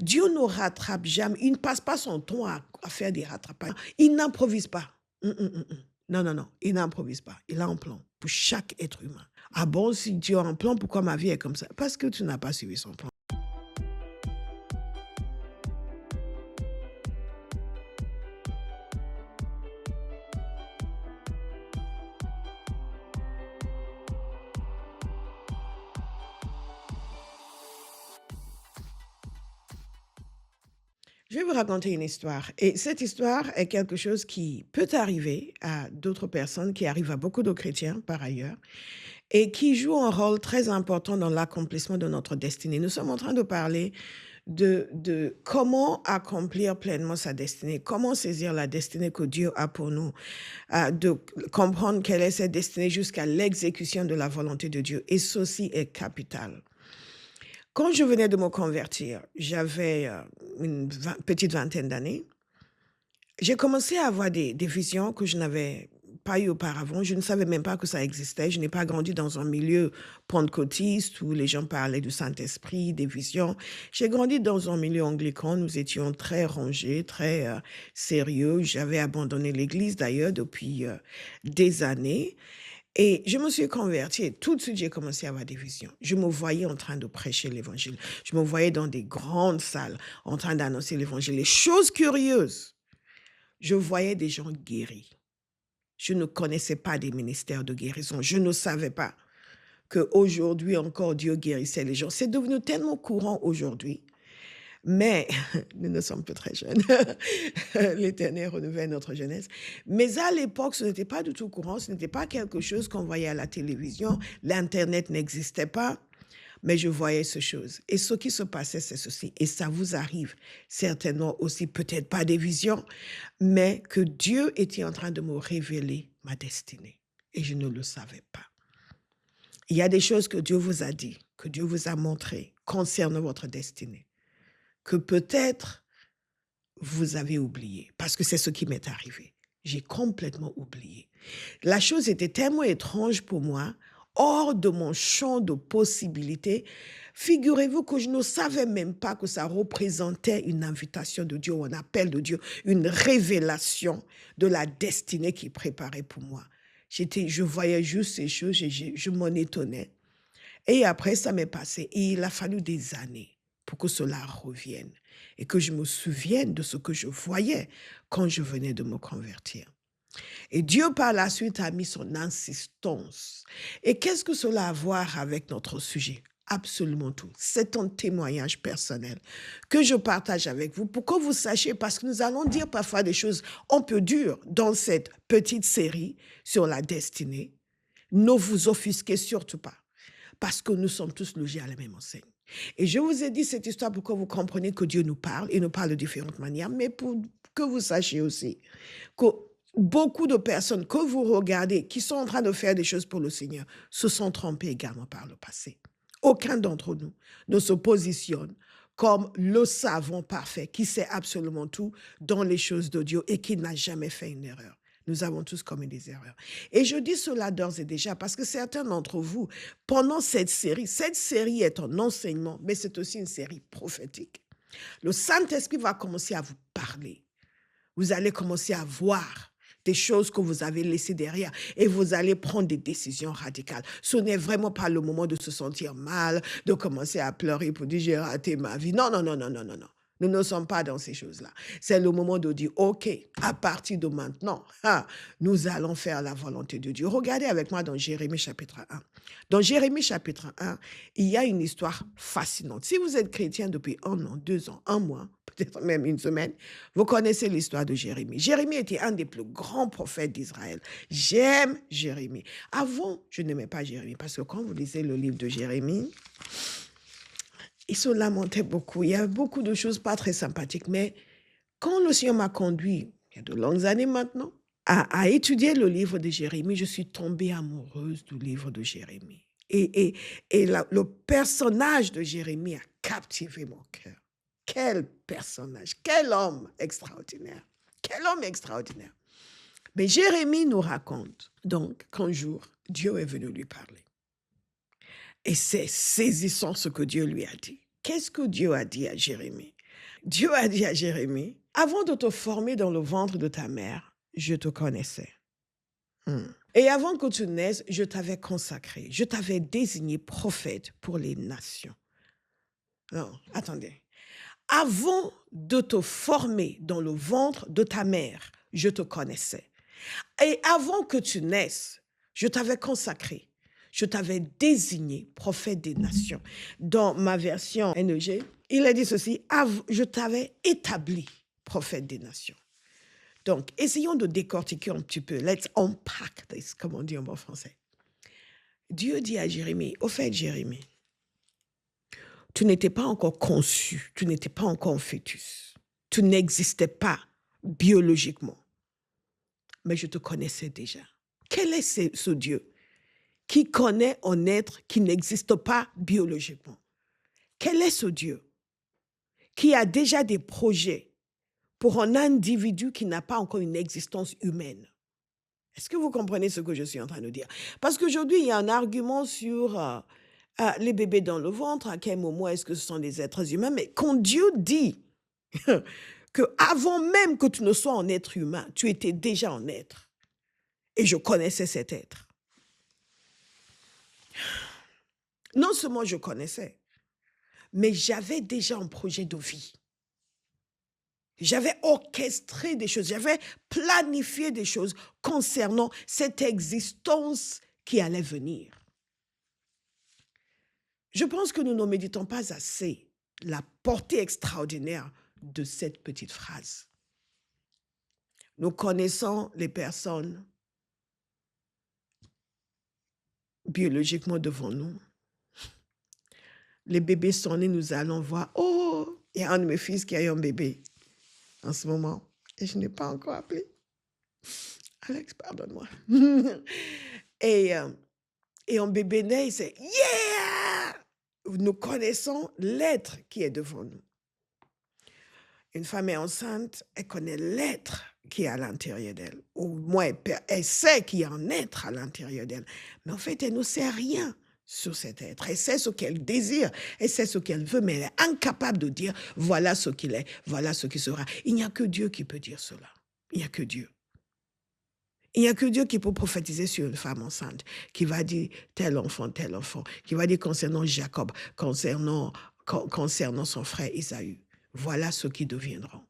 Dieu ne rattrape jamais. Il ne passe pas son temps à faire des rattrapages. Il n'improvise pas. Non, non, non. Il n'improvise pas. Il a un plan pour chaque être humain. Ah bon, si Dieu a un plan, pourquoi ma vie est comme ça? Parce que tu n'as pas suivi son plan. Je vais vous raconter une histoire. Et cette histoire est quelque chose qui peut arriver à d'autres personnes, qui arrive à beaucoup de chrétiens par ailleurs, et qui joue un rôle très important dans l'accomplissement de notre destinée. Nous sommes en train de parler de comment accomplir pleinement sa destinée, comment saisir la destinée que Dieu a pour nous, de comprendre quelle est cette destinée jusqu'à l'exécution de la volonté de Dieu. Et ceci est capital. Quand je venais de me convertir, j'avais une petite vingtaine d'années. J'ai commencé à avoir des visions que je n'avais pas eues auparavant. Je ne savais même pas que ça existait. Je n'ai pas grandi dans un milieu pentecôtiste où les gens parlaient du Saint-Esprit, des visions. J'ai grandi dans un milieu anglican. Nous étions très rangés, très sérieux. J'avais abandonné l'Église d'ailleurs depuis des années. Et je me suis convertie et tout de suite, j'ai commencé à avoir des visions. Je me voyais en train de prêcher l'Évangile. Je me voyais dans des grandes salles en train d'annoncer l'Évangile. Les choses curieuses, je voyais des gens guéris. Je ne connaissais pas des ministères de guérison. Je ne savais pas qu'aujourd'hui encore Dieu guérissait les gens. C'est devenu tellement courant aujourd'hui. Mais nous ne sommes plus très jeunes. L'Éternel renouvelle notre jeunesse. Mais à l'époque, ce n'était pas du tout courant. Ce n'était pas quelque chose qu'on voyait à la télévision. L'Internet n'existait pas. Mais je voyais ces choses. Et ce qui se passait, c'est ceci. Et ça vous arrive certainement aussi, peut-être pas des visions, mais que Dieu était en train de me révéler ma destinée. Et je ne le savais pas. Il y a des choses que Dieu vous a dit, que Dieu vous a montrées concernant votre destinée, que peut-être vous avez oublié, parce que c'est ce qui m'est arrivé. J'ai complètement oublié. La chose était tellement étrange pour moi, hors de mon champ de possibilités. Figurez-vous que je ne savais même pas que ça représentait une invitation de Dieu, ou un appel de Dieu, une révélation de la destinée qui préparait pour moi. Je voyais juste ces choses et je m'en étonnais. Et après, ça m'est passé. Et il a fallu des années pour que cela revienne et que je me souvienne de ce que je voyais quand je venais de me convertir. Et Dieu, par la suite, a mis son insistance. Et qu'est-ce que cela a à voir avec notre sujet? Absolument tout. C'est un témoignage personnel que je partage avec vous pour que vous sachiez, parce que nous allons dire parfois des choses un peu dures dans cette petite série sur la destinée. Ne vous offusquez surtout pas, parce que nous sommes tous logés à la même enseigne. Et je vous ai dit cette histoire pour que vous compreniez que Dieu nous parle, et nous parle de différentes manières, mais pour que vous sachiez aussi que beaucoup de personnes que vous regardez qui sont en train de faire des choses pour le Seigneur se sont trompées également par le passé. Aucun d'entre nous ne se positionne comme le savant parfait qui sait absolument tout dans les choses de Dieu et qui n'a jamais fait une erreur. Nous avons tous commis des erreurs. Et je dis cela d'ores et déjà parce que certains d'entre vous, pendant cette série est un enseignement, mais c'est aussi une série prophétique. Le Saint-Esprit va commencer à vous parler. Vous allez commencer à voir des choses que vous avez laissées derrière et vous allez prendre des décisions radicales. Ce n'est vraiment pas le moment de se sentir mal, de commencer à pleurer pour dire j'ai raté ma vie. Non, non, non, non, non, non, non. Nous ne sommes pas dans ces choses-là. C'est le moment de dire, OK, à partir de maintenant, nous allons faire la volonté de Dieu. Regardez avec moi dans Jérémie chapitre 1. Dans Jérémie chapitre 1, il y a une histoire fascinante. Si vous êtes chrétien depuis 1 an, 2 ans, 1 mois, peut-être même une semaine, vous connaissez l'histoire de Jérémie. Jérémie était un des plus grands prophètes d'Israël. J'aime Jérémie. Avant, je n'aimais pas Jérémie parce que quand vous lisez le livre de Jérémie, il se lamentait beaucoup. Il y a beaucoup de choses pas très sympathiques. Mais quand le Seigneur m'a conduit, il y a de longues années maintenant, à étudier le livre de Jérémie, je suis tombée amoureuse du livre de Jérémie. Le personnage de Jérémie a captivé mon cœur. Quel personnage, quel homme extraordinaire. Quel homme extraordinaire. Mais Jérémie nous raconte donc qu'un jour, Dieu est venu lui parler. Et c'est saisissant ce que Dieu lui a dit. Qu'est-ce que Dieu a dit à Jérémie? Dieu a dit à Jérémie, avant de te former dans le ventre de ta mère, je te connaissais. Et avant que tu naisses, je t'avais consacré, je t'avais désigné prophète pour les nations. Non, attendez. Avant de te former dans le ventre de ta mère, je te connaissais. Et avant que tu naisses, je t'avais consacré, je t'avais désigné prophète des nations. Dans ma version NEG, il a dit ceci, je t'avais établi prophète des nations. Donc, essayons de décortiquer un petit peu. Let's unpack this, comme on dit en bon français. Dieu dit à Jérémie, au fait, Jérémie, tu n'étais pas encore conçu, tu n'étais pas encore un fœtus. Tu n'existais pas biologiquement. Mais je te connaissais déjà. Quel est ce Dieu qui connaît un être qui n'existe pas biologiquement? Quel est ce Dieu qui a déjà des projets pour un individu qui n'a pas encore une existence humaine? Est-ce que vous comprenez ce que je suis en train de dire? Parce qu'aujourd'hui, il y a un argument sur les bébés dans le ventre, à quel moment est-ce que ce sont des êtres humains, mais quand Dieu dit que avant même que tu ne sois un être humain, tu étais déjà un être. Et je connaissais cet être. Non seulement je connaissais, mais j'avais déjà un projet de vie. J'avais orchestré des choses, j'avais planifié des choses concernant cette existence qui allait venir. Je pense que nous ne méditons pas assez la portée extraordinaire de cette petite phrase. Nous connaissons les personnes biologiquement devant nous. Les bébés sont nés, nous allons voir. Oh, il y a un de mes fils qui a eu un bébé en ce moment. Et je n'ai pas encore appelé. Alex, pardonne-moi. et un bébé naît, il sait, yeah! Nous connaissons l'être qui est devant nous. Une femme est enceinte, elle connaît l'être qui est à l'intérieur d'elle. Au moins, elle sait qu'il y a un être à l'intérieur d'elle. Mais en fait, elle ne sait rien sur cet être. Elle sait ce qu'elle désire, elle sait ce qu'elle veut, mais elle est incapable de dire voilà ce qu'il est, voilà ce qui sera. Il n'y a que Dieu qui peut dire cela. Il n'y a que Dieu. Il n'y a que Dieu qui peut prophétiser sur une femme enceinte, qui va dire tel enfant, qui va dire concernant Jacob, concernant son frère Isaü. Voilà ce qui deviendront.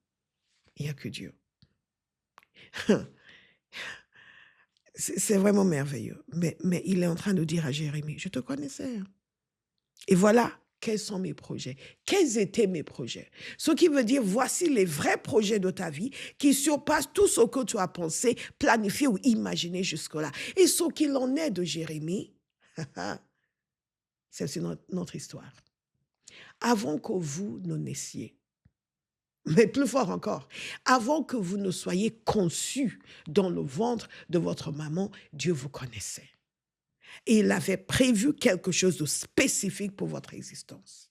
Il n'y a que Dieu. C'est vraiment merveilleux. Mais il est en train de dire à Jérémie, je te connaissais. Et voilà, quels sont mes projets? Quels étaient mes projets? Ce qui veut dire, voici les vrais projets de ta vie qui surpassent tout ce que tu as pensé, planifié ou imaginé jusque-là. Et ce qu'il en est de Jérémie, c'est aussi notre histoire. Avant que vous ne naissiez, mais plus fort encore, avant que vous ne soyez conçus dans le ventre de votre maman, Dieu vous connaissait. Et il avait prévu quelque chose de spécifique pour votre existence.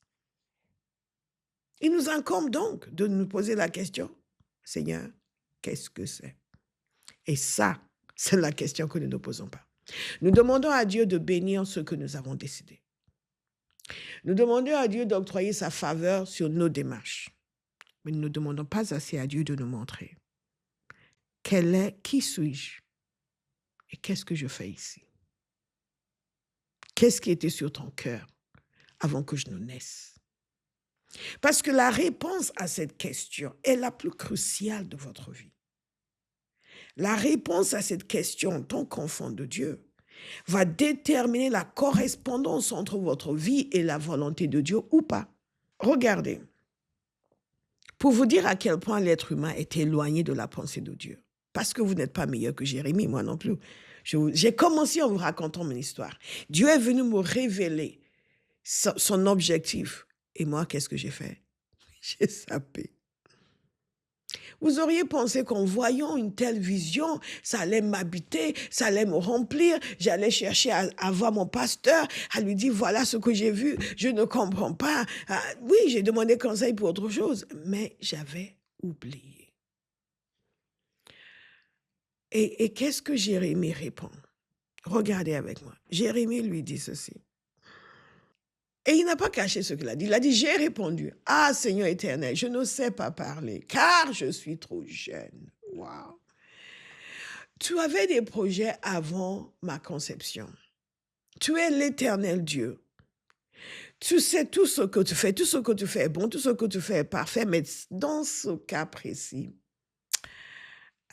Il nous incombe donc de nous poser la question, Seigneur, qu'est-ce que c'est? Et ça, c'est la question que nous ne posons pas. Nous demandons à Dieu de bénir ce que nous avons décidé. Nous demandons à Dieu d'octroyer sa faveur sur nos démarches. Mais nous ne demandons pas assez à Dieu de nous montrer qui suis-je et qu'est-ce que je fais ici? Qu'est-ce qui était sur ton cœur avant que je ne naisse? Parce que la réponse à cette question est la plus cruciale de votre vie. La réponse à cette question en tant qu'enfant de Dieu va déterminer la correspondance entre votre vie et la volonté de Dieu ou pas. Regardez, pour vous dire à quel point l'être humain est éloigné de la pensée de Dieu. Parce que vous n'êtes pas meilleur que Jérémie, moi non plus. J'ai commencé en vous racontant mon histoire. Dieu est venu me révéler son objectif. Et moi, qu'est-ce que j'ai fait? J'ai zappé. Vous auriez pensé qu'en voyant une telle vision, ça allait m'habiter, ça allait me remplir. J'allais chercher à voir mon pasteur, à lui dire, voilà ce que j'ai vu, je ne comprends pas. Oui, j'ai demandé conseil pour autre chose, mais j'avais oublié. Et qu'est-ce que Jérémie répond? Regardez avec moi. Jérémie lui dit ceci. Et il n'a pas caché ce qu'il a dit. Il a dit, j'ai répondu, ah Seigneur éternel, je ne sais pas parler, car je suis trop jeune. Wow. Tu avais des projets avant ma conception. Tu es l'éternel Dieu. Tu sais tout ce que tu fais est bon, tout ce que tu fais est parfait, mais dans ce cas précis,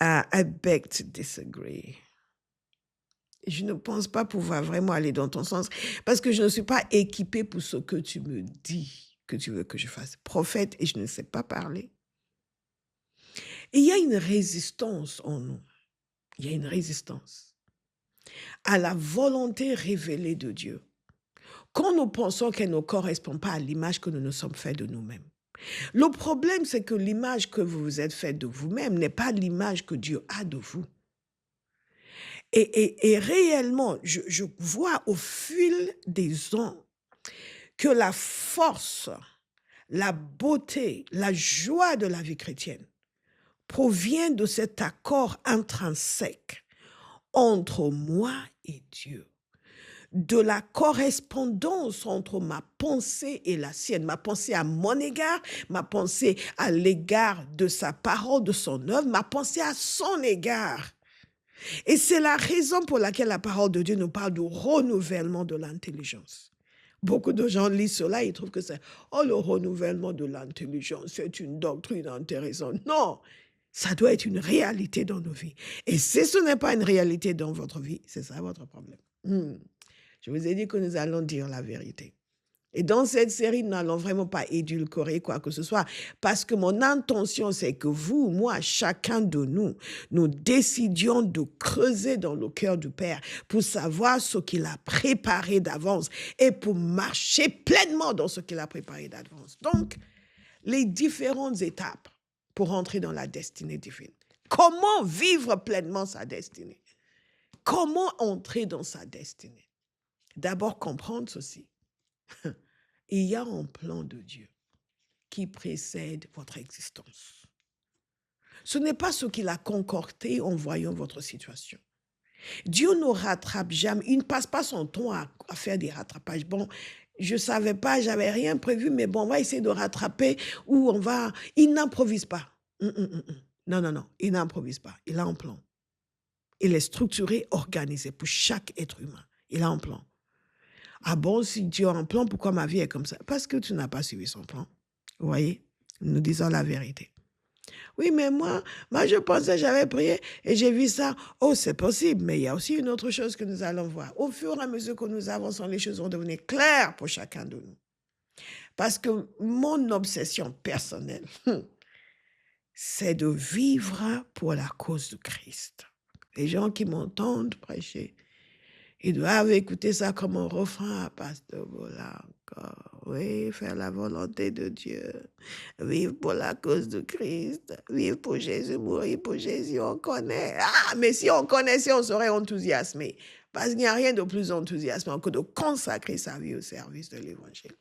I beg to disagree. Je ne pense pas pouvoir vraiment aller dans ton sens parce que je ne suis pas équipée pour ce que tu me dis que tu veux que je fasse. Prophète, et je ne sais pas parler. Et il y a une résistance en nous. Il y a une résistance à la volonté révélée de Dieu. Quand nous pensons qu'elle ne correspond pas à l'image que nous nous sommes faits de nous-mêmes. Le problème, c'est que l'image que vous vous êtes faite de vous-même n'est pas l'image que Dieu a de vous. Et réellement, je vois au fil des ans que la force, la beauté, la joie de la vie chrétienne provient de cet accord intrinsèque entre moi et Dieu, de la correspondance entre ma pensée et la sienne, ma pensée à mon égard, ma pensée à l'égard de sa parole, de son œuvre, ma pensée à son égard. Et c'est la raison pour laquelle la parole de Dieu nous parle du renouvellement de l'intelligence. Beaucoup de gens lisent cela et ils trouvent que c'est « Oh, le renouvellement de l'intelligence, c'est une doctrine intéressante. » Non, ça doit être une réalité dans nos vies. Et si ce n'est pas une réalité dans votre vie, c'est ça votre problème. Je vous ai dit que nous allons dire la vérité. Et dans cette série, nous n'allons vraiment pas édulcorer quoi que ce soit, parce que mon intention, c'est que vous, moi, chacun de nous, nous décidions de creuser dans le cœur du Père pour savoir ce qu'il a préparé d'avance et pour marcher pleinement dans ce qu'il a préparé d'avance. Donc, les différentes étapes pour entrer dans la destinée divine. Comment vivre pleinement sa destinée? Comment entrer dans sa destinée? D'abord, comprendre ceci. Il y a un plan de Dieu qui précède votre existence. Ce n'est pas ce qu'il a concocté en voyant votre situation. Dieu ne rattrape jamais, il ne passe pas son temps à faire des rattrapages. Bon, je ne savais pas, j'avais rien prévu, mais bon, on va essayer de rattraper ou on va... Il n'improvise pas. Non, non, non, il n'improvise pas. Il a un plan. Il est structuré, organisé pour chaque être humain. Il a un plan. Ah bon, si Dieu a un plan, pourquoi ma vie est comme ça? Parce que tu n'as pas suivi son plan. Vous voyez? Nous disons la vérité. Oui, mais moi, je pensais, j'avais prié et j'ai vu ça. Oh, c'est possible, mais il y a aussi une autre chose que nous allons voir. Au fur et à mesure que nous avançons, les choses vont devenir claires pour chacun de nous. Parce que mon obsession personnelle, c'est de vivre pour la cause de Christ. Les gens qui m'entendent prêcher, ils doivent écouter ça comme un refrain, Pasteur Bolanco. Oui, faire la volonté de Dieu. Vivre pour la cause de Christ. Vivre pour Jésus, mourir pour Jésus, on connaît. Ah, mais si on connaissait, on serait enthousiasmé. Parce qu'il n'y a rien de plus enthousiasmant que de consacrer sa vie au service de l'Évangile.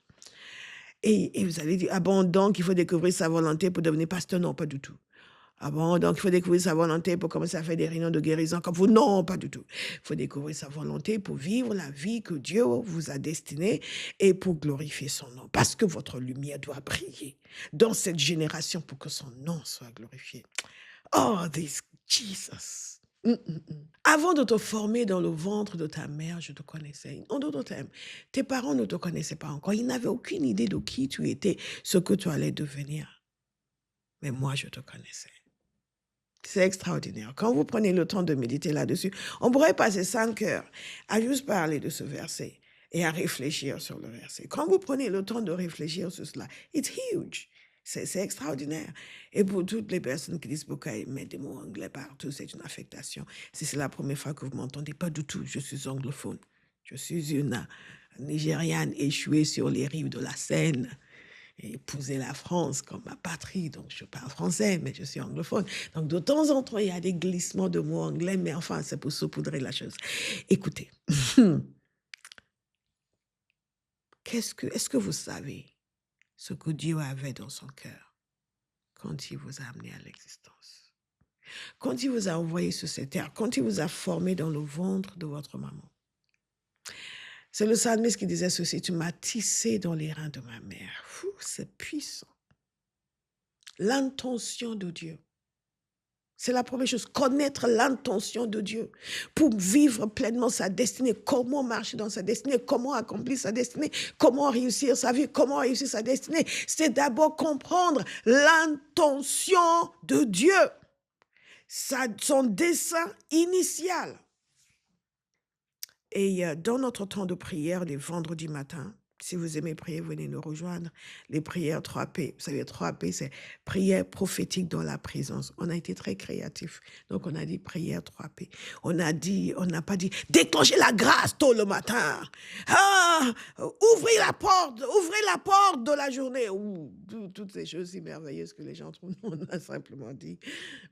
Et vous allez dire, ah bon, donc il faut découvrir sa volonté pour devenir pasteur? Non, pas du tout. Ah bon, donc il faut découvrir sa volonté pour commencer à faire des réunions de guérison comme vous? Non, pas du tout. Il faut découvrir sa volonté pour vivre la vie que Dieu vous a destinée et pour glorifier son nom. Parce que votre lumière doit briller dans cette génération pour que son nom soit glorifié. Oh, this Jesus. Avant de te former dans le ventre de ta mère, je te connaissais. En d'autres termes, tes parents ne te connaissaient pas encore. Ils n'avaient aucune idée de qui tu étais, ce que tu allais devenir. Mais moi, je te connaissais. C'est extraordinaire. Quand vous prenez le temps de méditer là-dessus, on pourrait passer 5 heures à juste parler de ce verset et à réfléchir sur le verset. Quand vous prenez le temps de réfléchir sur cela, it's huge. C'est extraordinaire. Et pour toutes les personnes qui disent pourquoi ils mettent des mots anglais partout, c'est une affectation. Si c'est la première fois que vous m'entendez, pas du tout. Je suis anglophone. Je suis une Nigériane échouée sur les rives de la Seine. Et épouser la France comme ma patrie, donc je parle français, mais je suis anglophone. Donc de temps en temps, il y a des glissements de mots anglais, mais enfin, c'est pour saupoudrer la chose. Écoutez, est-ce que vous savez ce que Dieu avait dans son cœur quand il vous a amené à l'existence? Quand il vous a envoyé sur cette terre, quand il vous a formé dans le ventre de votre maman? C'est le psalmiste qui disait ceci, tu m'as tissé dans les reins de ma mère. C'est puissant. L'intention de Dieu. C'est la première chose, connaître l'intention de Dieu pour vivre pleinement sa destinée, comment marcher dans sa destinée, comment accomplir sa destinée, comment réussir sa vie, comment réussir sa destinée. C'est d'abord comprendre l'intention de Dieu, son dessein initial. Et dans notre temps de prière, les vendredis matins, si vous aimez prier, venez nous rejoindre. Les prières 3P. Vous savez, 3P, c'est prière prophétique dans la présence. On a été très créatifs. Donc, on a dit prière 3P. On n'a pas dit déclenchez la grâce tôt le matin. Ah, ouvrez la porte de la journée. Ou toutes ces choses si merveilleuses que les gens trouvent. On a simplement dit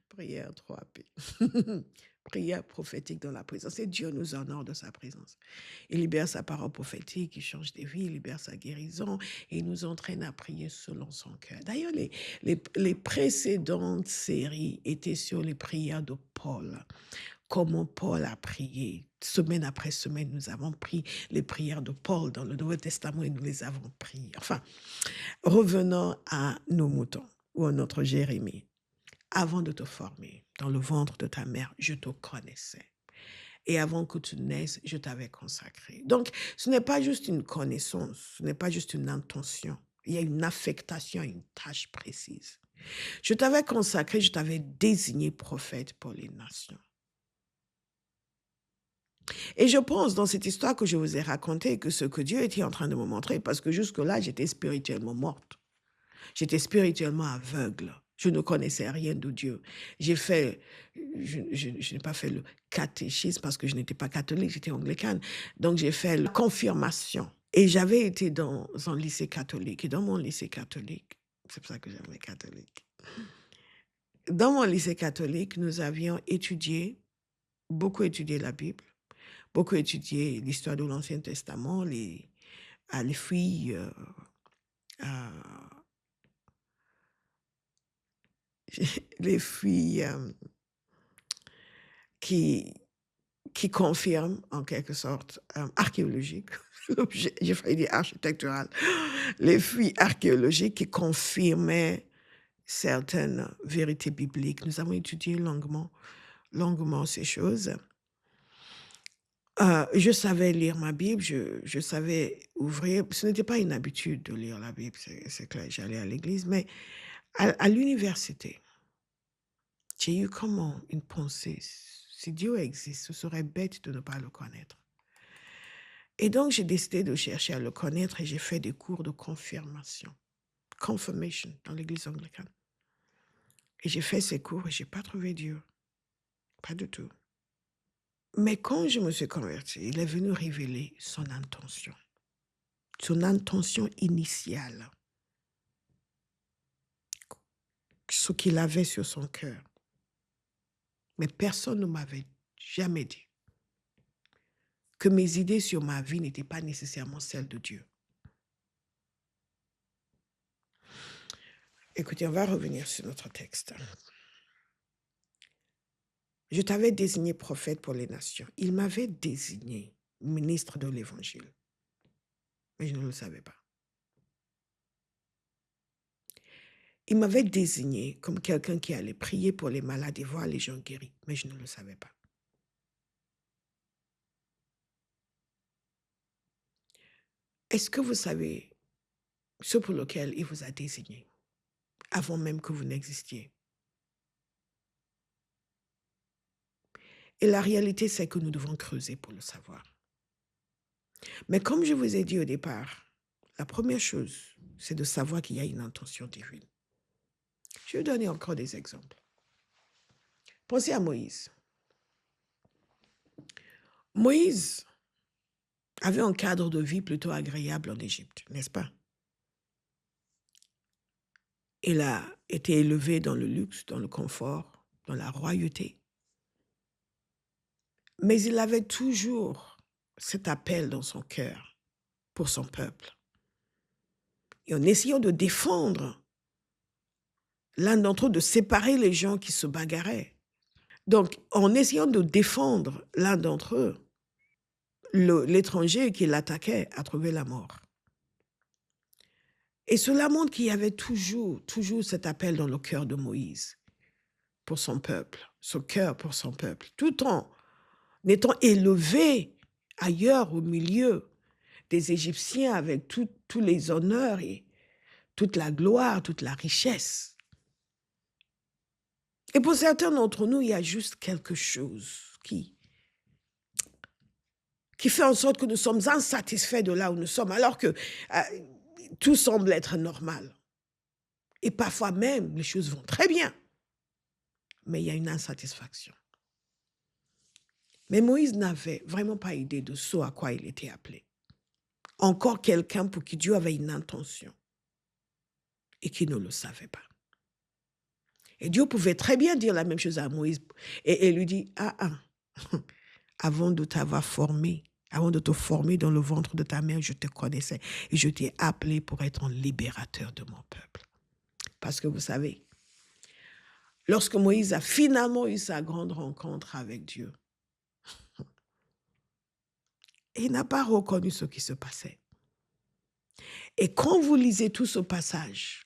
prière 3P. Prière prophétique dans la présence. Et Dieu nous honore de sa présence. Il libère sa parole prophétique, il change des vies, il libère sa guérison et il nous entraîne à prier selon son cœur. D'ailleurs, les précédentes séries étaient sur les prières de Paul. Comment Paul a prié. Semaine après semaine, nous avons pris les prières de Paul dans le Nouveau Testament et nous les avons priées. Enfin, revenons à nos moutons ou à notre Jérémie. Avant de te former dans le ventre de ta mère, je te connaissais. Et avant que tu naisses, je t'avais consacré. Donc, ce n'est pas juste une connaissance, ce n'est pas juste une intention. Il y a une affectation, une tâche précise. Je t'avais consacré, je t'avais désigné prophète pour les nations. Et je pense dans cette histoire que je vous ai racontée que ce que Dieu était en train de me montrer, parce que jusque-là, j'étais spirituellement morte. J'étais spirituellement aveugle. Je ne connaissais rien de Dieu. Je n'ai pas fait le catéchisme parce que je n'étais pas catholique, j'étais anglicane. Donc, j'ai fait la confirmation. Et j'avais été dans un lycée catholique. Et dans mon lycée catholique, c'est pour ça que j'aime les catholiques. Dans mon lycée catholique, nous avions beaucoup étudié la Bible, beaucoup étudié l'histoire de l'Ancien Testament, les filles... les filles qui confirment, en quelque sorte, archéologiques, j'ai failli dire architecturales, les filles archéologiques qui confirmaient certaines vérités bibliques. Nous avons étudié longuement ces choses. Je savais lire ma Bible, je savais ouvrir. Ce n'était pas une habitude de lire la Bible, c'est clair, j'allais à l'église, mais à l'université, j'ai eu comment une pensée, si Dieu existe, ce serait bête de ne pas le connaître. Et donc, j'ai décidé de chercher à le connaître et j'ai fait des cours de confirmation, confirmation, dans l'église anglicane. Et j'ai fait ces cours et je n'ai pas trouvé Dieu. Pas du tout. Mais quand je me suis convertie, il est venu révéler son intention initiale, ce qu'il avait sur son cœur. Mais personne ne m'avait jamais dit que mes idées sur ma vie n'étaient pas nécessairement celles de Dieu. Écoutez, on va revenir sur notre texte. Je t'avais désigné prophète pour les nations. Il m'avait désigné ministre de l'Évangile. Mais je ne le savais pas. Il m'avait désigné comme quelqu'un qui allait prier pour les malades et voir les gens guéris. Mais je ne le savais pas. Est-ce que vous savez ce pour lequel il vous a désigné avant même que vous n'existiez? Et la réalité, c'est que nous devons creuser pour le savoir. Mais comme je vous ai dit au départ, la première chose, c'est de savoir qu'il y a une intention divine. Je vais donner encore des exemples. Pensez à Moïse. Moïse avait un cadre de vie plutôt agréable en Égypte, n'est-ce pas? Il a été élevé dans le luxe, dans le confort, dans la royauté. Mais il avait toujours cet appel dans son cœur pour son peuple. Et en essayant de défendre l'un d'entre eux, de séparer les gens qui se bagarraient. Donc, en essayant de défendre l'un d'entre eux, l'étranger qui l'attaquait a trouvé la mort. Et cela montre qu'il y avait toujours cet appel dans le cœur de Moïse pour son peuple, ce cœur pour son peuple, tout en étant élevé ailleurs au milieu des Égyptiens avec tous les honneurs et toute la gloire, toute la richesse. Et pour certains d'entre nous, il y a juste quelque chose qui fait en sorte que nous sommes insatisfaits de là où nous sommes, alors que tout semble être normal. Et parfois même, les choses vont très bien. Mais il y a une insatisfaction. Mais Moïse n'avait vraiment pas idée de ce à quoi il était appelé. Encore quelqu'un pour qui Dieu avait une intention et qui ne le savait pas. Et Dieu pouvait très bien dire la même chose à Moïse et lui dit, avant de t'avoir formé, avant de te former dans le ventre de ta mère, je te connaissais et je t'ai appelé pour être un libérateur de mon peuple. Parce que vous savez, lorsque Moïse a finalement eu sa grande rencontre avec Dieu, il n'a pas reconnu ce qui se passait. Et quand vous lisez tout ce passage,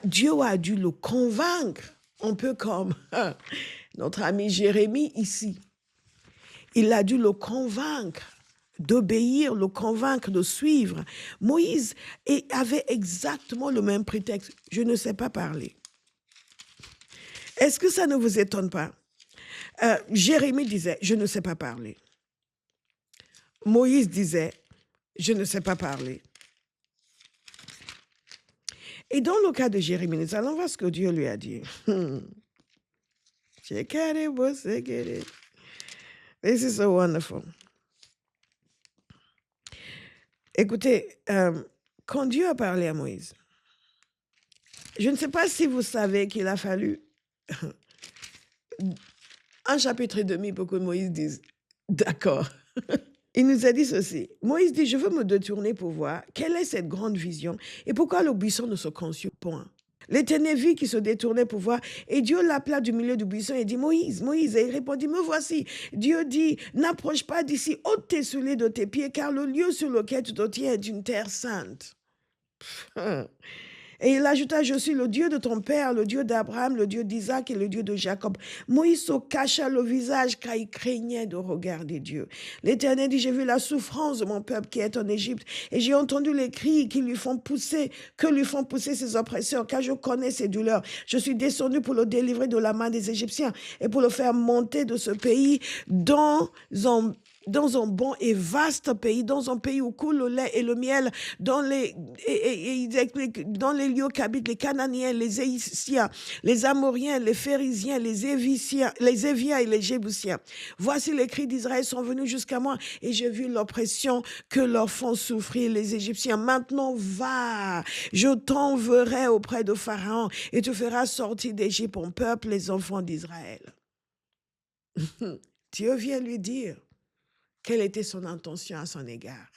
Dieu a dû le convaincre, un peu comme notre ami Jérémie ici. Il a dû le convaincre d'obéir, le convaincre de suivre. Moïse avait exactement le même prétexte. Je ne sais pas parler. Est-ce que ça ne vous étonne pas? Jérémie disait, je ne sais pas parler. Moïse disait, je ne sais pas parler. Et dans le cas de Jérémie, nous allons voir ce que Dieu lui a dit. This is so wonderful. Écoutez, quand Dieu a parlé à Moïse, je ne sais pas si vous savez qu'il a fallu un chapitre et demi pour que Moïse dise « D'accord ». Il nous a dit ceci. Moïse dit, je veux me détourner pour voir quelle est cette grande vision et pourquoi le buisson ne se consume point. L'Éternel vit qui se détournait pour voir et Dieu l'appela du milieu du buisson et dit, Moïse, Moïse. Et il répondit, me voici. Dieu dit, n'approche pas d'ici, ôte tes souliers de tes pieds, car le lieu sur lequel tu te tiens est une terre sainte. Et il ajouta, je suis le Dieu de ton père, le Dieu d'Abraham, le Dieu d'Isaac et le Dieu de Jacob. Moïse se cacha le visage car il craignait de regarder Dieu. L'Éternel dit, j'ai vu la souffrance de mon peuple qui est en Égypte et j'ai entendu les cris que lui font pousser ses oppresseurs, car je connais ses douleurs. Je suis descendu pour le délivrer de la main des Égyptiens et pour le faire monter de ce pays dans un bon et vaste pays, dans un pays où coule le lait et le miel, dans les lieux qu'habitent les Cananéens, les Égyptiens, les Amoriens, les Phérésiens, les Éviens et les Jébusiens. Voici les cris d'Israël sont venus jusqu'à moi et j'ai vu l'oppression que leur font souffrir les Égyptiens. Maintenant, va, je t'enverrai auprès de Pharaon et tu feras sortir d'Égypte mon peuple, les enfants d'Israël. Dieu vient lui dire quelle était son intention à son égard.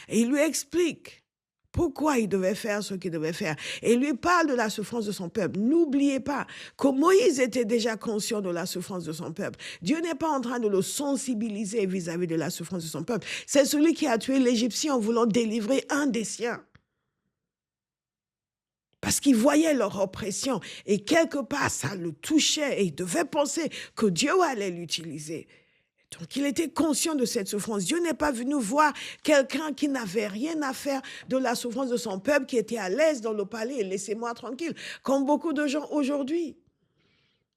Et il lui explique pourquoi il devait faire ce qu'il devait faire. Et il lui parle de la souffrance de son peuple. N'oubliez pas que Moïse était déjà conscient de la souffrance de son peuple. Dieu n'est pas en train de le sensibiliser vis-à-vis de la souffrance de son peuple. C'est celui qui a tué l'Égyptien en voulant délivrer un des siens. Parce qu'il voyait leur oppression. Et quelque part, ça le touchait. Et il devait penser que Dieu allait l'utiliser. Donc, il était conscient de cette souffrance. Dieu n'est pas venu voir quelqu'un qui n'avait rien à faire de la souffrance de son peuple, qui était à l'aise dans le palais et laissez-moi tranquille, comme beaucoup de gens aujourd'hui.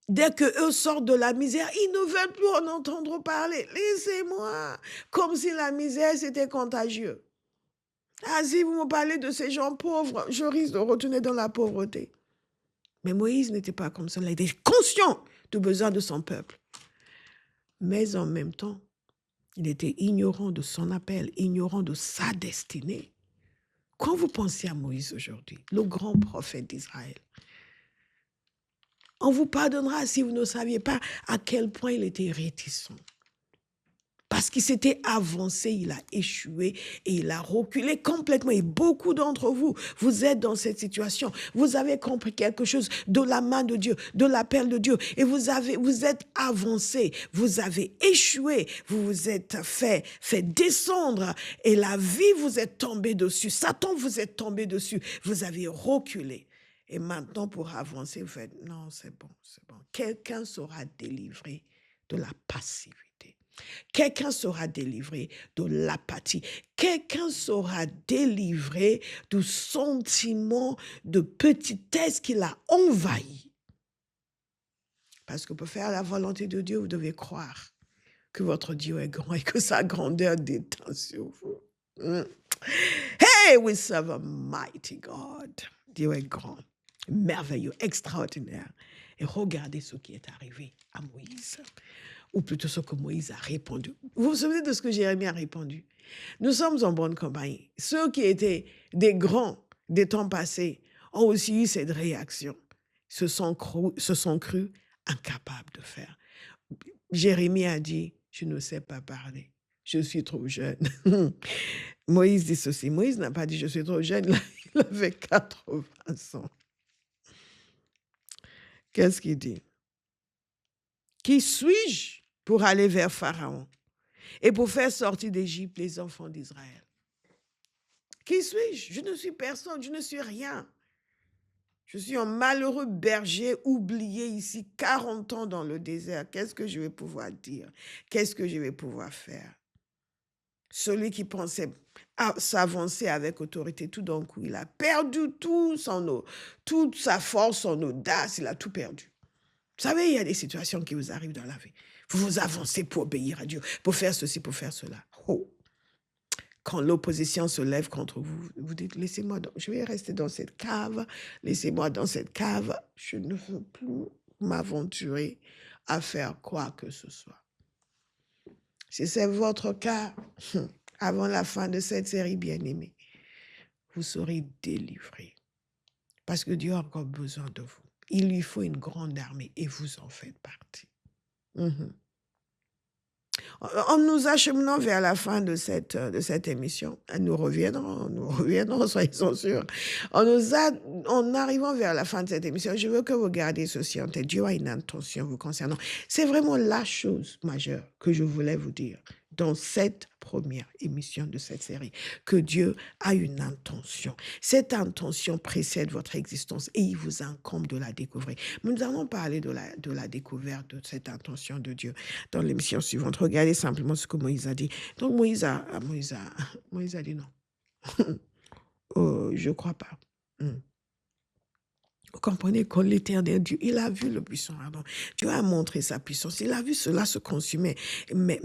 Dès qu'eux sortent de la misère, ils ne veulent plus en entendre parler. Laissez-moi, comme si la misère, c'était contagieux. Ah, si vous me parlez de ces gens pauvres, je risque de retourner dans la pauvreté. Mais Moïse n'était pas comme ça. Il était conscient du besoin de son peuple. Mais en même temps, il était ignorant de son appel, ignorant de sa destinée. Quand vous pensez à Moïse aujourd'hui, le grand prophète d'Israël, on vous pardonnera si vous ne saviez pas à quel point il était réticent. Parce qu'il s'était avancé, il a échoué et il a reculé complètement. Et beaucoup d'entre vous, vous êtes dans cette situation. Vous avez compris quelque chose de la main de Dieu, de l'appel de Dieu. Et vous êtes avancé, vous avez échoué, vous vous êtes fait descendre. Et la vie vous est tombée dessus. Satan vous est tombé dessus. Vous avez reculé. Et maintenant, pour avancer, vous faites, non, c'est bon, c'est bon. Quelqu'un sera délivré de la passivité. Quelqu'un sera délivré de l'apathie. Quelqu'un sera délivré du sentiment de petitesse qui l'a envahi. Parce que pour faire la volonté de Dieu, vous devez croire que votre Dieu est grand et que sa grandeur détend sur vous. Hey, we serve a mighty God. Dieu est grand, merveilleux, extraordinaire. Et regardez ce qui est arrivé à Moïse. Ou plutôt ce que Moïse a répondu. Vous vous souvenez de ce que Jérémie a répondu? Nous sommes en bonne compagnie. Ceux qui étaient des grands des temps passés ont aussi eu cette réaction. Se sont crus incapables de faire. Jérémie a dit, je ne sais pas parler. Je suis trop jeune. Moïse dit ceci. Moïse n'a pas dit, je suis trop jeune. Il avait 80 ans. Qu'est-ce qu'il dit? Qui suis-je pour aller vers Pharaon et pour faire sortir d'Égypte les enfants d'Israël? Qui suis-je? Je ne suis personne, je ne suis rien. Je suis un malheureux berger oublié ici, 40 ans dans le désert. Qu'est-ce que je vais pouvoir dire? Qu'est-ce que je vais pouvoir faire? Celui qui pensait s'avancer avec autorité, tout d'un coup, il a perdu toute sa force, son audace, il a tout perdu. Vous savez, il y a des situations qui vous arrivent dans la vie. Vous vous avancez pour obéir à Dieu, pour faire ceci, pour faire cela. Oh. Quand l'opposition se lève contre vous, vous dites, laissez-moi, je vais rester dans cette cave, laissez-moi dans cette cave, je ne veux plus m'aventurer à faire quoi que ce soit. Si c'est votre cas, avant la fin de cette série bien-aimée, vous serez délivrés. Parce que Dieu a encore besoin de vous. Il lui faut une grande armée et vous en faites partie. En nous acheminant vers la fin de cette émission, nous reviendrons, soyez sûrs. En arrivant vers la fin de cette émission, je veux que vous gardiez ceci en tête. Dieu a une intention vous concernant. C'est vraiment la chose majeure que je voulais vous dire dans cette première émission de cette série, que Dieu a une intention. Cette intention précède votre existence et il vous incombe de la découvrir. Nous allons parler de la découverte de cette intention de Dieu dans l'émission suivante. Regardez simplement ce que Moïse a dit. Donc Moïse a dit non. Je ne crois pas. Vous comprenez, quand l'Éternel Dieu, il a vu le puissant ardent. Dieu a montré sa puissance. Il a vu cela se consumer. Mais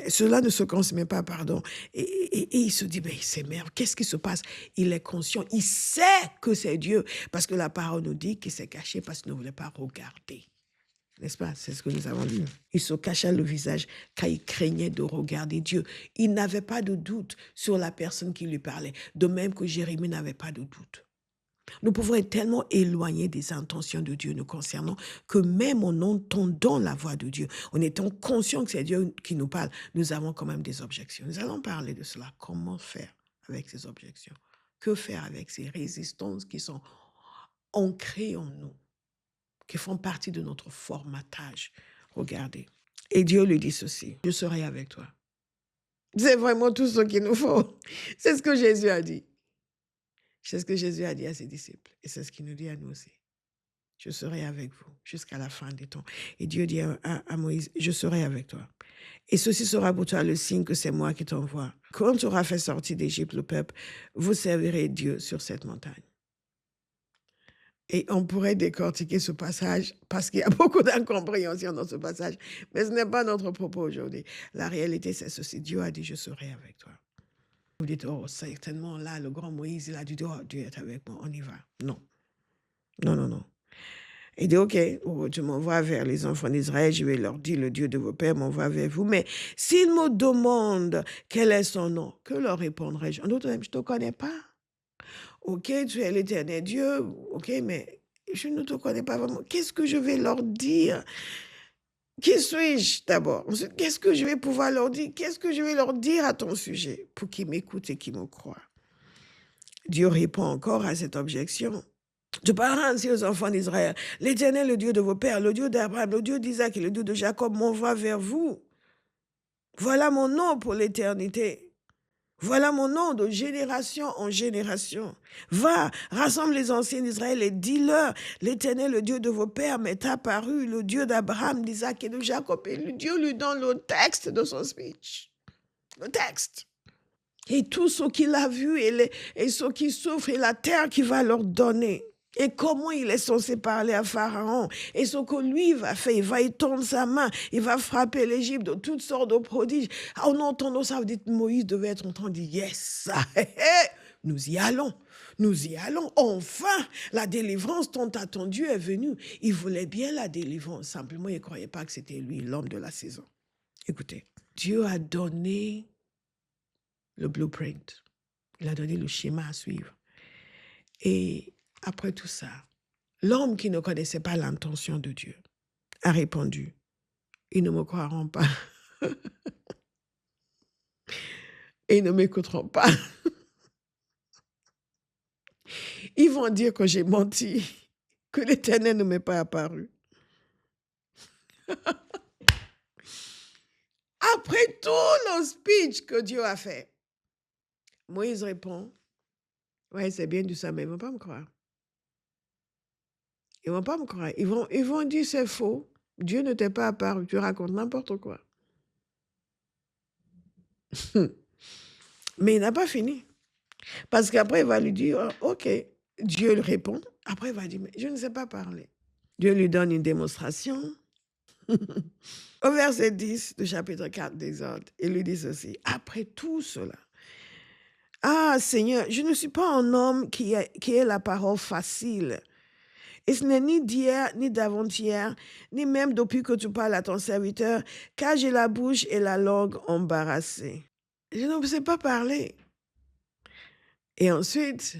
cela ne se consumait pas, pardon. Et il se dit, mais c'est merde, qu'est-ce qui se passe? Il est conscient. Il sait que c'est Dieu. Parce que la parole nous dit qu'il s'est caché parce qu'il ne voulait pas regarder. N'est-ce pas? C'est ce que nous avons lu. Il se cachait le visage car il craignait de regarder Dieu. Il n'avait pas de doute sur la personne qui lui parlait. De même que Jérémie n'avait pas de doute. Nous pouvons être tellement éloignés des intentions de Dieu nous concernant que même en entendant la voix de Dieu, en étant conscients que c'est Dieu qui nous parle, nous avons quand même des objections. Nous allons parler de cela. Comment faire avec ces objections? Que faire avec ces résistances qui sont ancrées en nous, qui font partie de notre formatage? Regardez. Et Dieu lui dit ceci, je serai avec toi. C'est vraiment tout ce qu'il nous faut. C'est ce que Jésus a dit. C'est ce que Jésus a dit à ses disciples. Et c'est ce qu'il nous dit à nous aussi. Je serai avec vous jusqu'à la fin des temps. Et Dieu dit à Moïse, je serai avec toi. Et ceci sera pour toi le signe que c'est moi qui t'envoie. Quand tu auras fait sortir d'Égypte le peuple, vous servirez Dieu sur cette montagne. Et on pourrait décortiquer ce passage parce qu'il y a beaucoup d'incompréhension dans ce passage. Mais ce n'est pas notre propos aujourd'hui. La réalité, c'est ceci. Dieu a dit, je serai avec toi. Vous dites, oh, certainement, là, le grand Moïse, il a dit, oh, Dieu est avec moi, on y va. Non. Non. Il dit, ok, tu m'envoies vers les enfants d'Israël, je vais leur dire, le Dieu de vos pères m'envoie vers vous. Mais s'ils me demandent quel est son nom, que leur répondrai-je? En d'autres termes, je ne te connais pas. Ok, tu es l'Éternel Dieu, ok, mais je ne te connais pas vraiment. Qu'est-ce que je vais leur dire? Qui suis-je d'abord? Ensuite, qu'est-ce que je vais pouvoir leur dire? Qu'est-ce que je vais leur dire à ton sujet pour qu'ils m'écoutent et qu'ils me croient? Dieu répond encore à cette objection. Tu parleras ainsi aux enfants d'Israël. L'Éternel, le Dieu de vos pères, le Dieu d'Abraham, le Dieu d'Isaac et le Dieu de Jacob m'envoie vers vous. Voilà mon nom pour l'éternité. Voilà mon nom de génération en génération. Va, rassemble les anciens d'Israël et dis-leur, l'Éternel, le Dieu de vos pères, m'est apparu, le Dieu d'Abraham, d'Isaac et de Jacob. Et le Dieu lui donne le texte de son speech. Le texte. Et tout ce qu'il a vu et ce qui souffre et la terre qu'il va leur donner. Et comment il est censé parler à Pharaon. Et ce que lui va faire, il va étendre sa main, il va frapper l'Égypte de toutes sortes de prodiges. En entendant ça, vous dites, Moïse devait être en train de dire, yes, nous y allons. Nous y allons. Enfin, la délivrance tant attendue est venue. Il voulait bien la délivrance. Simplement, il ne croyait pas que c'était lui, l'homme de la saison. Écoutez, Dieu a donné le blueprint. Il a donné le schéma à suivre. Et après tout ça, l'homme qui ne connaissait pas l'intention de Dieu a répondu, ils ne me croiront pas. Et ils ne m'écouteront pas. Ils vont dire que j'ai menti, que l'Éternel ne m'est pas apparu. Après tout le speech que Dieu a fait, Moïse répond, ouais, c'est bien du ça, mais ils ne vont pas me croire. Ils ne vont pas me croire. Ils vont dire c'est faux. Dieu ne t'est pas apparu. Tu racontes n'importe quoi. Mais il n'a pas fini. Parce qu'après, il va lui dire, oh, OK. Dieu lui répond. Après, il va dire, mais je ne sais pas parler. Dieu lui donne une démonstration. Au verset 10 du chapitre 4 d'Exode, il lui dit ceci. Après tout cela, ah Seigneur, je ne suis pas un homme qui ait la parole facile. Et ce n'est ni d'hier, ni d'avant-hier, ni même depuis que tu parles à ton serviteur, car j'ai la bouche et la langue embarrassées. Je ne sais pas parler. Et ensuite,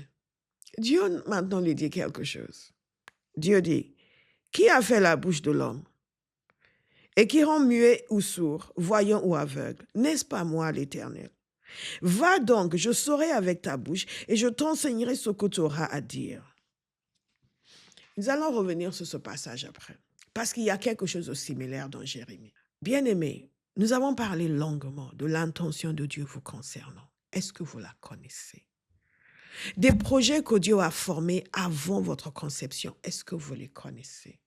Dieu maintenant lui dit quelque chose. Dieu dit, qui a fait la bouche de l'homme? Et qui rend muet ou sourd, voyant ou aveugle? N'est-ce pas moi, l'Éternel? Va donc, je serai avec ta bouche et je t'enseignerai ce que tu auras à dire. Nous allons revenir sur ce passage après, parce qu'il y a quelque chose de similaire dans Jérémie. Bien-aimés, nous avons parlé longuement de l'intention de Dieu vous concernant. Est-ce que vous la connaissez? Des projets que Dieu a formés avant votre conception, est-ce que vous les connaissez?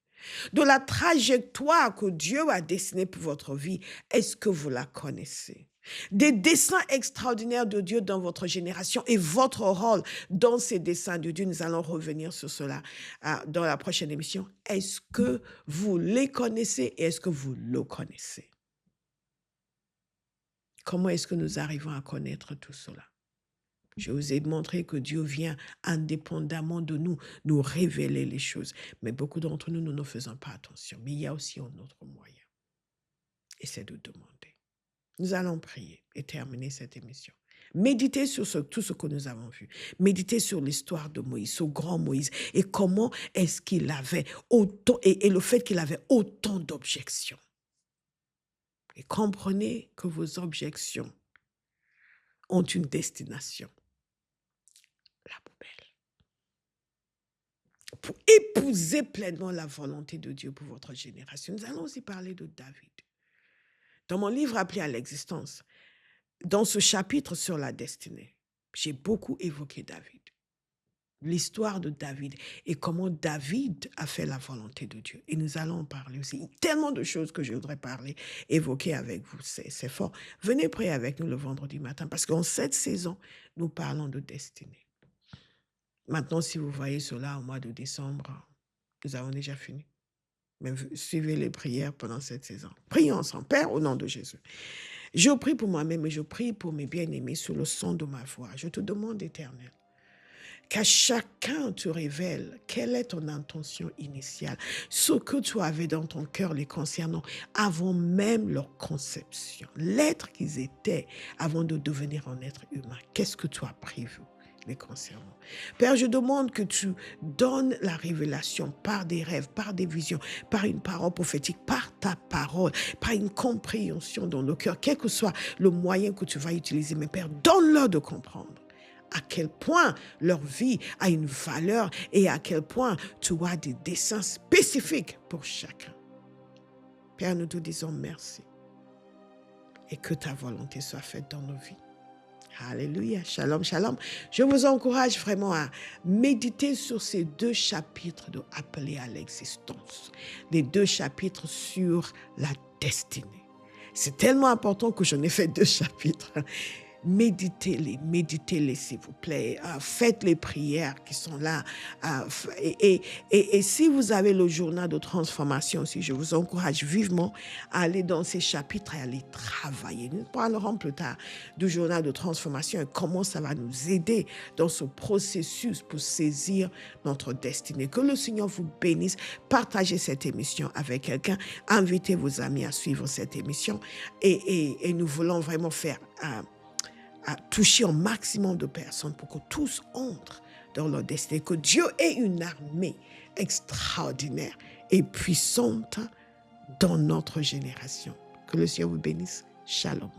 De la trajectoire que Dieu a dessinée pour votre vie, est-ce que vous la connaissez? Des desseins extraordinaires de Dieu dans votre génération et votre rôle dans ces desseins de Dieu. Nous allons revenir sur cela dans la prochaine émission. Est-ce que vous les connaissez et est-ce que vous le connaissez? Comment est-ce que nous arrivons à connaître tout cela? Je vous ai montré que Dieu vient indépendamment de nous, nous révéler les choses. Mais beaucoup d'entre nous, nous ne faisons pas attention. Mais il y a aussi un autre moyen. Et c'est de demander. Nous allons prier et terminer cette émission. Méditez sur tout ce que nous avons vu. Méditez sur l'histoire de Moïse, ce grand Moïse, et comment est-ce qu'il avait autant, et le fait qu'il avait autant d'objections. Et comprenez que vos objections ont une destination. La poubelle. Pour épouser pleinement la volonté de Dieu pour votre génération. Nous allons aussi parler de David. Dans mon livre appelé à l'existence, dans ce chapitre sur la destinée, j'ai beaucoup évoqué David. L'histoire de David et comment David a fait la volonté de Dieu. Et nous allons en parler aussi. Tellement de choses que je voudrais parler, évoquer avec vous. C'est fort. Venez prier avec nous le vendredi matin parce qu'en cette saison, nous parlons de destinée. Maintenant, si vous voyez cela au mois de décembre, nous avons déjà fini. Mais suivez les prières pendant cette saison. Prions ensemble. Père, au nom de Jésus. Je prie pour moi-même et je prie pour mes bien-aimés sur le son de ma voix. Je te demande, Éternel, qu'à chacun te révèle quelle est ton intention initiale, ce que tu avais dans ton cœur les concernant avant même leur conception, l'être qu'ils étaient avant de devenir un être humain. Qu'est-ce que tu as prévu? les concernant. Père, je demande que tu donnes la révélation par des rêves, par des visions, par une parole prophétique, par ta parole, par une compréhension dans le cœur, quel que soit le moyen que tu vas utiliser. Mais Père, donne-leur de comprendre à quel point leur vie a une valeur et à quel point tu as des desseins spécifiques pour chacun. Père, nous te disons merci et que ta volonté soit faite dans nos vies. Alléluia, shalom, shalom. Je vous encourage vraiment à méditer sur ces 2 chapitres de Appelés à l'existence. Les 2 chapitres sur la destinée. C'est tellement important que j'en ai fait 2 chapitres. Méditez-les, s'il vous plaît. Faites les prières qui sont là. Et si vous avez le journal de transformation aussi, je vous encourage vivement à aller dans ces chapitres et à les travailler. Nous parlerons plus tard du journal de transformation et comment ça va nous aider dans ce processus pour saisir notre destinée. Que le Seigneur vous bénisse. Partagez cette émission avec quelqu'un. Invitez vos amis à suivre cette émission. Et nous voulons vraiment faire à toucher un maximum de personnes pour que tous entrent dans leur destinée, que Dieu ait une armée extraordinaire et puissante dans notre génération. Que le Seigneur vous bénisse. Shalom.